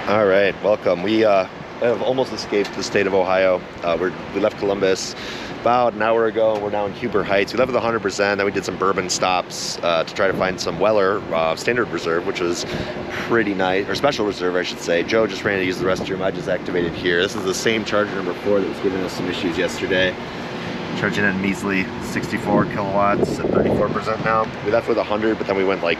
All right, welcome. We have almost escaped the state of Ohio. We left Columbus about an hour ago. We're now in Huber Heights. We left with 100%. Then we did some bourbon stops to try to find some Weller Standard Reserve, which was pretty nice, or Special Reserve, I should say. Joe just ran to use the restroom. I just activated here. This is the same charger number 4 that was giving us some issues yesterday. Charging at a measly 64 kilowatts at 34% now. We left with 100, but then we went like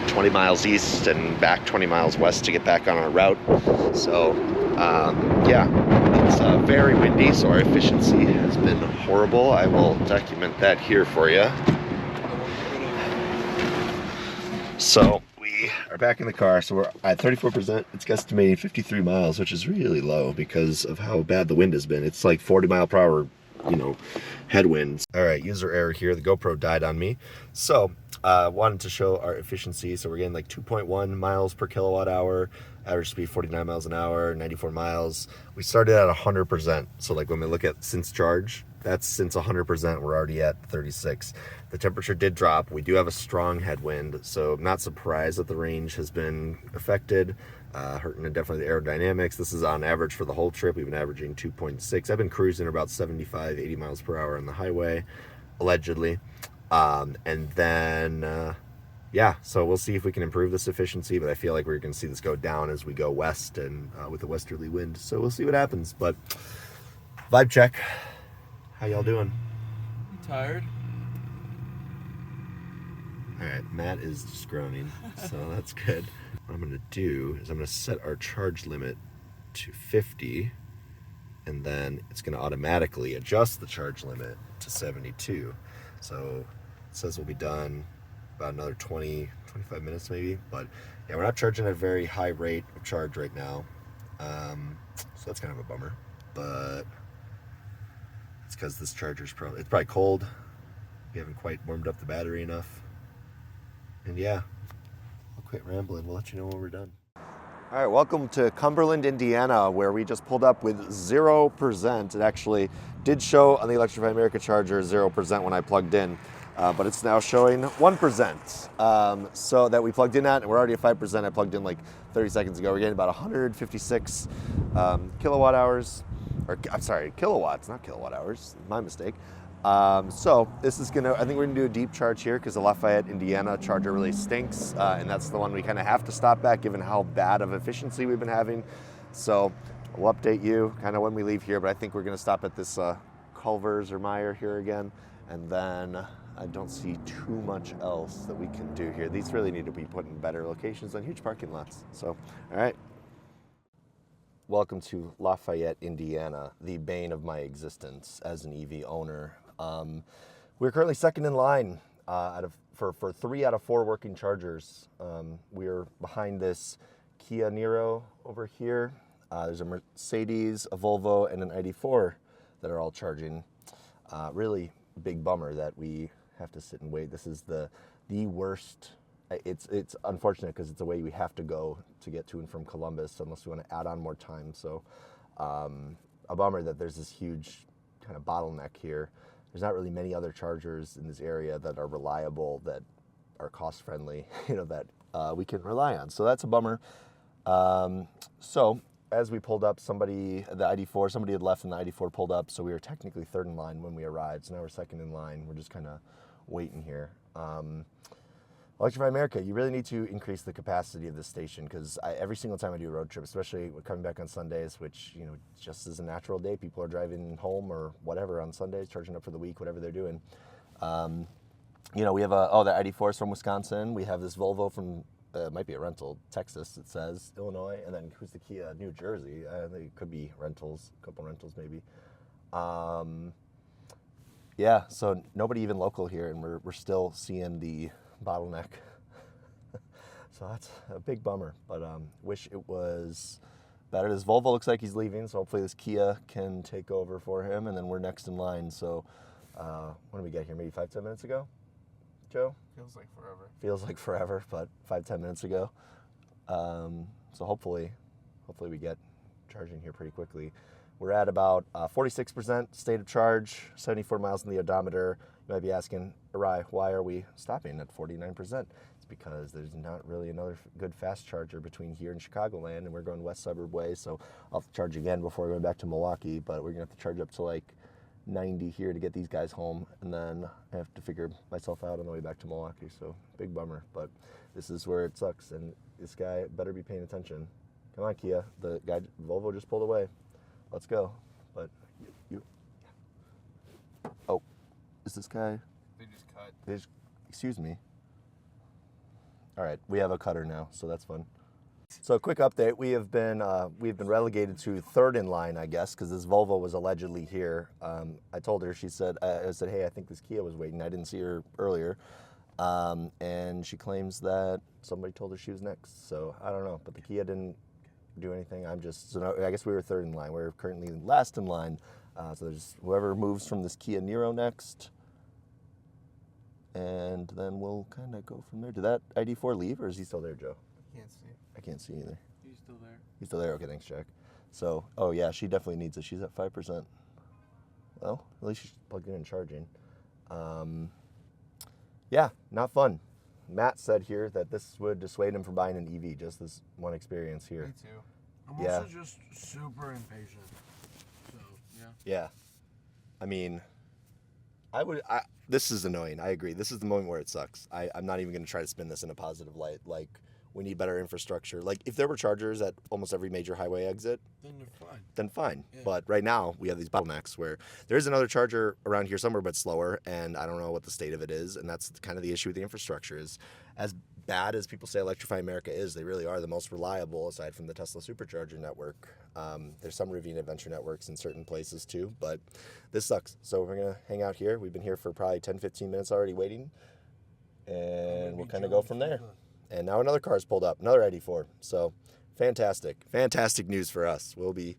20 miles east and back 20 miles west to get back on our route. So yeah, it's very windy, so our efficiency has been horrible. I will document that here for you. So we are back in the car, so we're at 34%. It's guesstimating 53 miles, which is really low because of how bad the wind has been. It's like 40 mile per hour, headwinds. All right, user error here. The GoPro died on me. So wanted to show our efficiency. So we're getting like 2.1 miles per kilowatt hour, average speed 49 miles an hour, 94 miles. We started at 100%. So like when we look at since charge, that's since 100%, we're already at 36. The temperature did drop. We do have a strong headwind, so I'm not surprised that the range has been affected. Hurting definitely the aerodynamics. This is on average for the whole trip. We've been averaging 2.6. I've been cruising about 75, 80 miles per hour on the highway, allegedly. And then, yeah, so we'll see if we can improve this efficiency, but I feel like we're going to see this go down as we go west and with the westerly wind. So we'll see what happens, but vibe check. How y'all doing? I'm tired. All right, Matt is just groaning, so that's good. What I'm going to do is I'm going to set our charge limit to 50, and then it's going to automatically adjust the charge limit to 72. So it says we'll be done about another 20, 25 minutes maybe. But yeah, we're not charging at a very high rate of charge right now. So that's kind of a bummer. But it's because this charger's probably cold. We haven't quite warmed up the battery enough. And yeah, I'll quit rambling. We'll let you know when we're done. All right, welcome to Cumberland, Indiana, where we just pulled up with 0%. It actually did show on the Electrify America charger 0% when I plugged in, but it's now showing 1%. So that we plugged in at, and we're already at 5%. I plugged in like 30 seconds ago. We're getting about 156 kilowatt hours, or I'm sorry, kilowatts, not kilowatt hours. My mistake. So this is I think we're gonna do a deep charge here because the Lafayette, Indiana charger really stinks. And that's the one we kind of have to stop at given how bad of efficiency we've been having. So we'll update you kind of when we leave here, but I think we're gonna stop at this Culver's or Meyer here again. And then I don't see too much else that we can do here. These really need to be put in better locations on huge parking lots. So, all right. Welcome to Lafayette, Indiana, the bane of my existence as an EV owner. We're currently second in line for 3 out of 4 working chargers. We're behind this Kia Niro over here. There's a Mercedes, a Volvo, and an ID4 that are all charging. Really big bummer that we have to sit and wait. This is the worst. It's unfortunate because it's a way we have to go to get to and from Columbus unless we want to add on more time. So a bummer that there's this huge kind of bottleneck here. There's not really many other chargers in this area that are reliable, that are cost friendly, that we can rely on. So that's a bummer. So as we pulled up, somebody had left and the ID4 pulled up. So we were technically third in line when we arrived. So now we're second in line. We're just kind of waiting here. Electrify America, you really need to increase the capacity of this station because every single time I do a road trip, especially coming back on Sundays, which, just is a natural day. People are driving home or whatever on Sundays, charging up for the week, whatever they're doing. We have the ID4 is from Wisconsin. We have this Volvo from, it might be a rental, Texas, it says, Illinois. And then who's the Kia? New Jersey. They could be rentals, a couple rentals maybe. Yeah, so nobody even local here, and we're still seeing the bottleneck. So that's a big bummer, but wish it was better. This Volvo looks like he's leaving, so hopefully this Kia can take over for him, and then we're next in line. So when did we get here? Maybe 5-10 minutes ago, Joe? Feels like forever. Feels like forever, but 5-10 minutes ago. So hopefully we get charging here pretty quickly. We're at about 46% state of charge, 74 miles in the odometer. You might be asking, Arai, why are we stopping at 49%? It's because there's not really another good fast charger between here and Chicagoland, and we're going west suburb way, so I'll have to charge again before going back to Milwaukee, but we're going to have to charge up to like 90 here to get these guys home, and then I have to figure myself out on the way back to Milwaukee, so big bummer, but this is where it sucks, and this guy better be paying attention. Come on, Kia. The guy, Volvo just pulled away. Let's go. But you oh, is this guy? They just cut. Excuse me. All right, we have a cutter now, so that's fun. So a quick update: we've been relegated to third in line, I guess, because this Volvo was allegedly here. I told her. She said, I said, hey, I think this Kia was waiting. I didn't see her earlier, and she claims that somebody told her she was next. So I don't know, but the Kia didn't do anything. I guess we were third in line. We're currently last in line. So there's whoever moves from this Kia Niro next, and then we'll kind of go from there. Did that ID4 leave, or is he still there, Joe? Can't see. I can't see either. He's still there. He's still there. Okay, thanks, Jack. So, oh yeah, she definitely needs it. She's at 5%. Well, at least she's plugged in and charging. Yeah, not fun. Matt said here that this would dissuade him from buying an EV, just this one experience here. Me too. I'm Yeah. also just super impatient. So, yeah. Yeah. I mean, this is annoying. I agree. This is the moment where it sucks. I'm not even going to try to spin this in a positive light. Like, we need better infrastructure. Like, if there were chargers at almost every major highway exit, Then they're fine. then fine. Yeah. But right now, we have these bottlenecks where there is another charger around here somewhere, but slower, and I don't know what the state of it is, and that's kind of the issue with the infrastructure is as bad as people say Electrify America is, they really are the most reliable aside from the Tesla Supercharger network. There's some Rivian Adventure networks in certain places too, but this sucks. So we're going to hang out here. We've been here for probably 10, 15 minutes already waiting, and we'll kind of go from there. And now another car's pulled up, another ID4. So fantastic news for us. We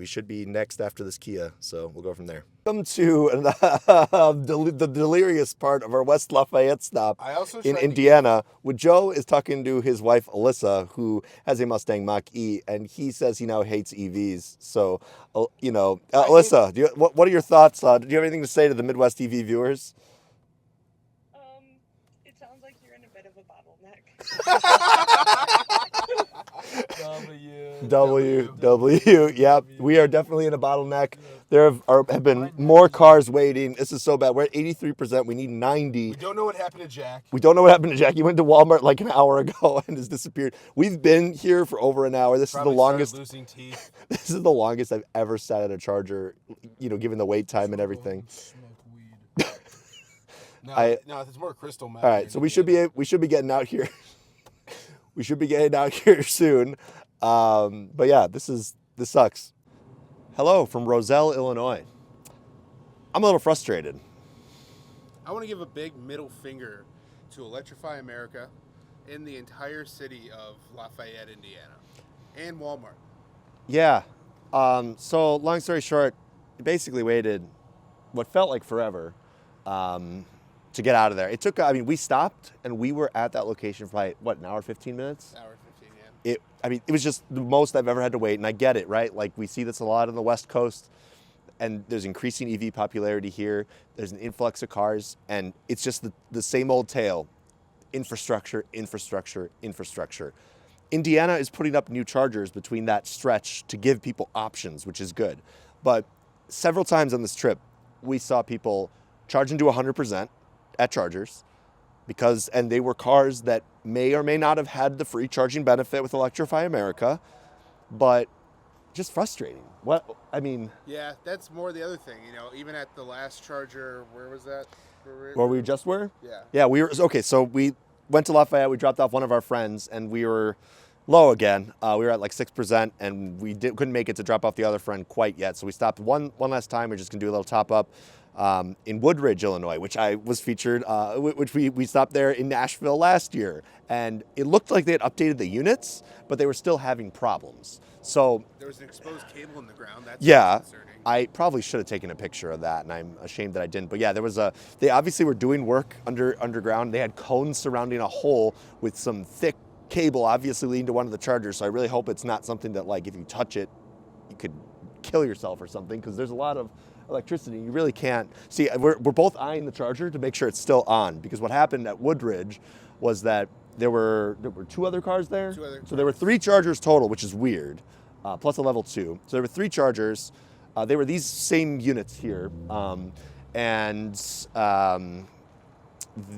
should be next after this Kia, so we'll go from there. Welcome to the delirious part of our West Lafayette stop in Indiana, where Joe is talking to his wife Alyssa, who has a Mustang Mach-E, and he says he now hates EVs. So, Alyssa, what are your thoughts? Do you have anything to say to the Midwest EV viewers? It sounds like you're in a bit of a bottleneck. W. Yep, we are definitely in a bottleneck. There have been more cars waiting. This is so bad. We're at 83%. We need 90. We don't know what happened to Jack. He went to Walmart like an hour ago and has disappeared. We've been here for over an hour. This Probably is the longest. losing teeth. This is the longest I've ever sat at a charger. Given the wait time and everything. Smoke weed. No, I- it's more crystal meth. All right, so we should be getting out here. We should be getting out here soon. But yeah, this sucks. Hello from Roselle, Illinois. I'm a little frustrated. I want to give a big middle finger to Electrify America in the entire city of Lafayette, Indiana, and Walmart. Yeah. So long story short, basically waited what felt like forever to get out of there. It took, we stopped and we were at that location for probably, an hour, 15 minutes? Hour 15, yeah. It was just the most I've ever had to wait, and I get it, right? Like, we see this a lot on the West Coast, and there's increasing EV popularity here. There's an influx of cars, and it's just the same old tale. Infrastructure. Indiana is putting up new chargers between that stretch to give people options, which is good. But several times on this trip, we saw people charging to 100% at chargers, and they were cars that may or may not have had the free charging benefit with Electrify America, but just frustrating. Yeah, that's more the other thing. Even at the last charger, where was that? Where we just were? Yeah. Yeah, we were, okay, so we went to Lafayette, we dropped off one of our friends, and we were low again. We were at like 6%, and we couldn't make it to drop off the other friend quite yet, so we stopped one last time. We're just going to do a little top-up. In Woodridge, Illinois, which I was featured, which we stopped there in Nashville last year. And it looked like they had updated the units, but they were still having problems. So There was an exposed cable in the ground. That's yeah, concerning. I probably should have taken a picture of that, and I'm ashamed that I didn't. But yeah, they obviously were doing work underground. They had cones surrounding a hole with some thick cable obviously leading to one of the chargers. So I really hope it's not something that, like, if you touch it, you could kill yourself or something, because there's a lot of electricity. You really can't see. We're both eyeing the charger to make sure it's still on, because what happened at Woodridge was that there were 2 other cars there. So there were 3 chargers total, which is weird, plus a level 2. So there were 3 chargers. They were these same units here,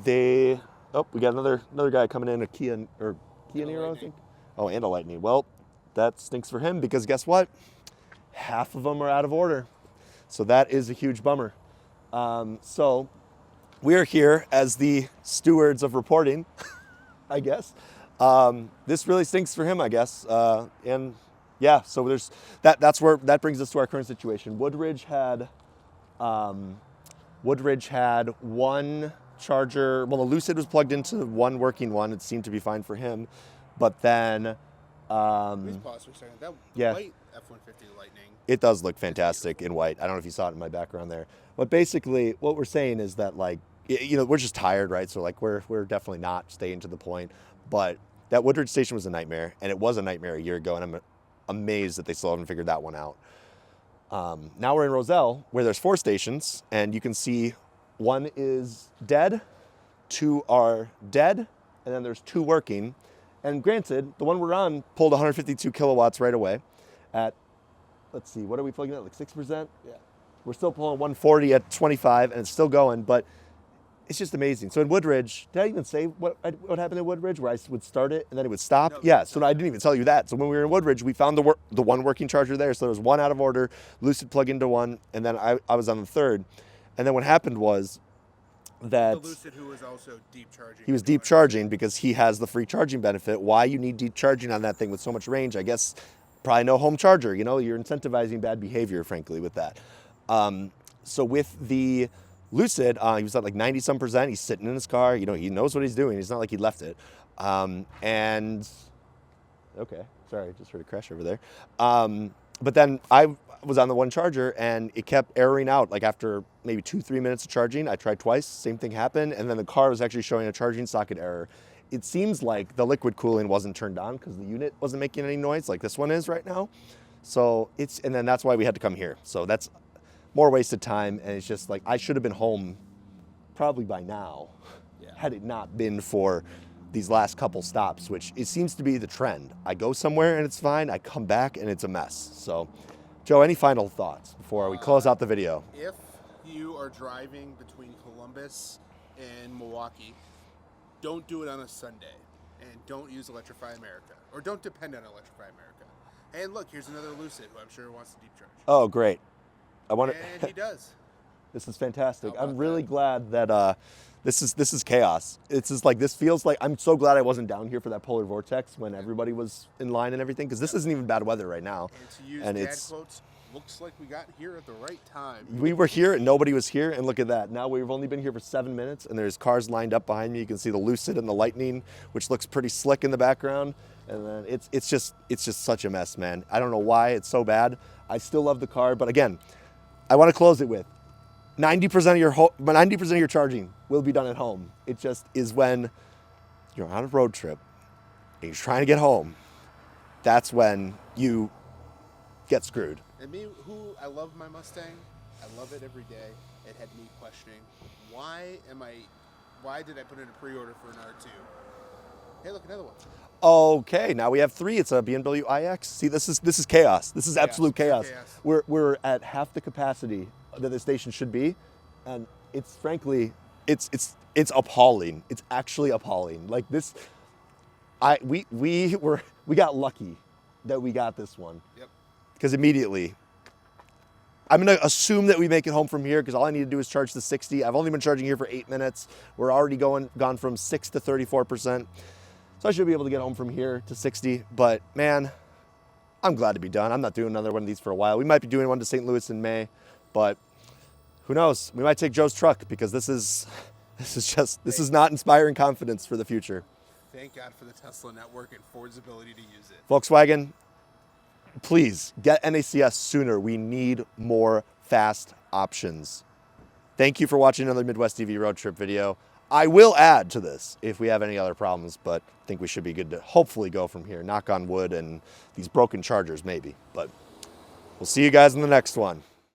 they. Oh, we got another guy coming in, a Kia Niro, I think. Oh, and a Lightning. Well, that stinks for him, because guess what? Half of them are out of order. So that is a huge bummer. So we're here as the stewards of reporting, I guess. This really stinks for him, I guess. And yeah, so there's that brings us to our current situation. Woodridge had one charger. Well, the Lucid was plugged into one working one. It seemed to be fine for him, but then Please pause for a second. That white F-150 Lightning. It does look fantastic in white. I don't know if you saw it in my background there, but basically what we're saying is that, like, you know, we're just tired, right? So like we're definitely not staying to the point, but that Woodridge station was a nightmare, and it was a nightmare a year ago, and I'm amazed that they still haven't figured that one out. Now we're in Roselle, where there's 4 stations, and you can see 1 is dead, 2 are dead, and then there's 2 working. And granted, the one we're on pulled 152 kilowatts right away at, let's see, what are we plugging at, like 6%? Yeah. We're still pulling 140 at 25, and it's still going, but it's just amazing. So in Woodridge, did I even say what happened in Woodridge, where I would start it and then it would stop? No, yeah, so I didn't even tell you that. So when we were in Woodridge, we found the one working charger there. So there was 1 out of order, Lucid plug into 1, and then I was on the 3rd. And then what happened was that the Lucid, who was also deep charging. He was deep charging because he has the free charging benefit. Why you need deep charging on that thing with so much range? I guess probably no home charger. You know, you're incentivizing bad behavior, frankly, with that. So with the Lucid, he was at like 90-some%. He's sitting in his car. You know, he knows what he's doing. It's not like he left it. And okay, sorry, just heard a crash over there. But then I was on the 1 charger, and it kept erroring out. Like after maybe 2-3 minutes of charging, I tried twice, same thing happened, and then the car was actually showing a charging socket error. It seems like the liquid cooling wasn't turned on because the unit wasn't making any noise like this one is right now. So and then that's why we had to come here. So that's more wasted time, and it's just like I should have been home probably by now, had it not been for these last couple stops, which it seems to be the trend. I go somewhere and it's fine, I come back and it's a mess. So Joe, any final thoughts before we close out the video? If you are driving between Columbus and Milwaukee, don't do it on a Sunday, and don't use Electrify America, or don't depend on Electrify America. And look, here's another Lucid who I'm sure wants to deep charge. Oh, great. And he does. This is fantastic. I'm really glad that this is chaos. It's just like, this feels like, I'm so glad I wasn't down here for that polar vortex when everybody was in line and everything, because this isn't even bad weather right now. And to use dad quotes, looks like we got here at the right time. We were here and nobody was here, and look at that. Now we've only been here for 7 minutes, and there's cars lined up behind me. You can see the Lucid and the Lightning, which looks pretty slick in the background. And then it's just such a mess, man. I don't know why it's so bad. I still love the car, but again, I want to close it with 90% of your charging will be done at home. It just is when you're on a road trip and you're trying to get home. That's when you get screwed. And me, I love my Mustang. I love it every day. It had me questioning, why did I put in a pre-order for an R2? Hey, look, another one. Okay, now we have 3. It's a BMW iX. See, this is chaos. This is absolute chaos. We're at half the capacity that the station should be, and it's frankly, it's appalling. It's actually appalling. Like this, we got lucky that we got this one. Yep. Because immediately, I'm gonna assume that we make it home from here, because all I need to do is charge the 60. I've only been charging here for 8 minutes. We're already gone from 6 to 34%. So I should be able to get home from here to 60, but man, I'm glad to be done. I'm not doing another one of these for a while. We might be doing one to St. Louis in May, but who knows? We might take Joe's truck, because this is not inspiring confidence for the future. Thank God for the Tesla network and Ford's ability to use it. Volkswagen, please get NACS sooner. We need more fast options. Thank you for watching another Midwest EV road trip video. I will add to this if we have any other problems, but I think we should be good to hopefully go from here. Knock on wood, and these broken chargers maybe. But we'll see you guys in the next one.